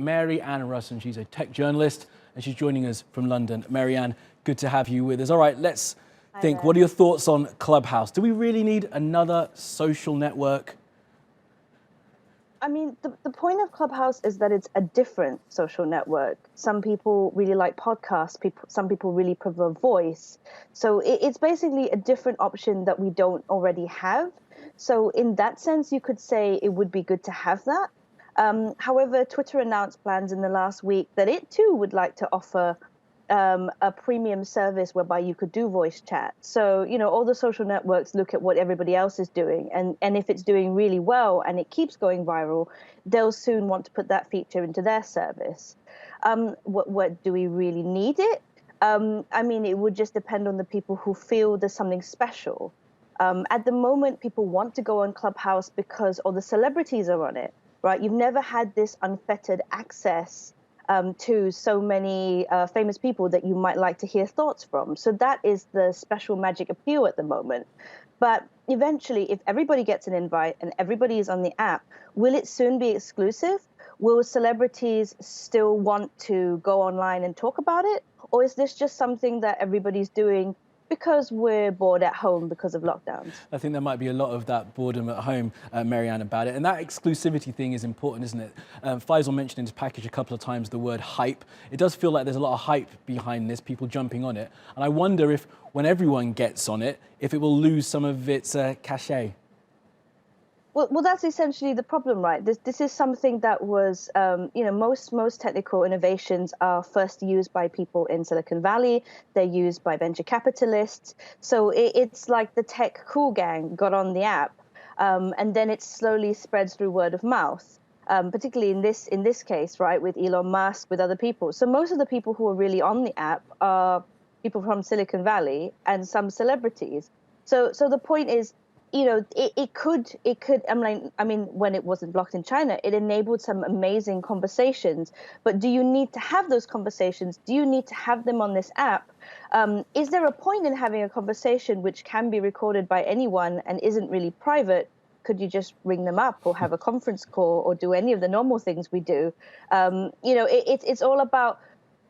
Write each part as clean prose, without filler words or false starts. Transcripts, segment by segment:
Mary Ann Russ, and she's a tech journalist, and she's joining us from London. Mary Ann, good to have you with us. All right, let's think. What are your thoughts on Clubhouse? Do we really need another social network? I mean, the point of Clubhouse is that it's a different social network. Some people really like podcasts. Some people really prefer voice. So it's basically a different option that we don't already have. So in that sense, you could say it would be good to have that. However, Twitter announced plans in the last week that it too would like to offer a premium service whereby you could do voice chat. So, all the social networks look at what everybody else is doing. And if it's doing really well and it keeps going viral, they'll soon want to put that feature into their service. What do we really need it? I mean, it would just depend on the people who feel there's something special. At the moment, people want to go on Clubhouse because all the celebrities are on it, right? You've never had this unfettered access to so many famous people that you might like to hear thoughts from. So that is the special magic appeal at the moment. But eventually, if everybody gets an invite and everybody is on the app, will it soon be exclusive? Will celebrities still want to go online and talk about it? Or is this just something that everybody's doing because we're bored at home because of lockdowns? I think there might be a lot of that boredom at home, Mary Ann, about it. And that exclusivity thing is important, isn't it? Faisal mentioned in his package a couple of times the word hype. It does feel like there's a lot of hype behind this, people jumping on it. And I wonder if, when everyone gets on it, if it will lose some of its cachet. Well, that's essentially the problem, right? This is something that was, most technical innovations are first used by people in Silicon Valley. They're used by venture capitalists. So it's like the tech cool gang got on the app, and then it slowly spreads through word of mouth. Particularly in this case, right, with Elon Musk, with other people. So most of the people who are really on the app are people from Silicon Valley and some celebrities. So the point is, it could, I mean, when it wasn't blocked in China, it enabled some amazing conversations. But do you need to have those conversations? Do you need to have them on this app? Is there a point in having a conversation which can be recorded by anyone and isn't really private? Could you just ring them up or have a conference call or do any of the normal things we do? It's all about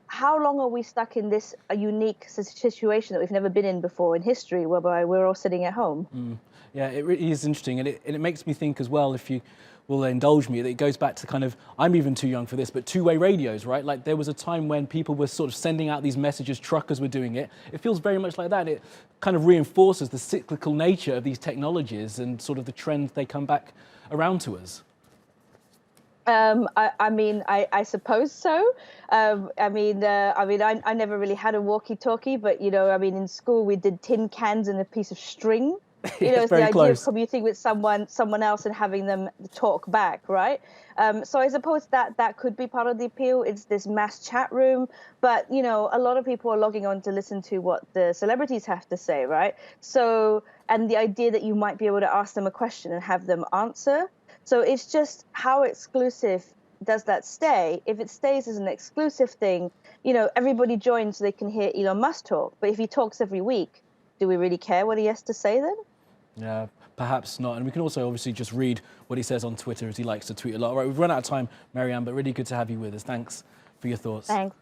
how long are we stuck in this unique situation that we've never been in before in history, whereby we're all sitting at home. Yeah, it really is interesting, and it makes me think as well, if you will indulge me, that it goes back to kind of, I'm even too young for this, but two-way radios, right? Like there was a time when people were sort of sending out these messages, truckers were doing it. It feels very much like that. It kind of reinforces the cyclical nature of these technologies and sort of the trend they come back around to us. I suppose so. I never really had a walkie-talkie, but in school we did tin cans and a piece of string. It's the idea of commuting with someone else and having them talk back, right? So I suppose that could be part of the appeal. It's this mass chat room, but a lot of people are logging on to listen to what the celebrities have to say, right? So, and the idea that you might be able to ask them a question and have them answer. So it's just how exclusive does that stay? If it stays as an exclusive thing, everybody joins so they can hear Elon Musk talk. But if he talks every week, do we really care what he has to say then? Yeah, perhaps not. And we can also obviously just read what he says on Twitter, as he likes to tweet a lot. All right, we've run out of time, Mary Ann, but really good to have you with us. Thanks for your thoughts. Thanks.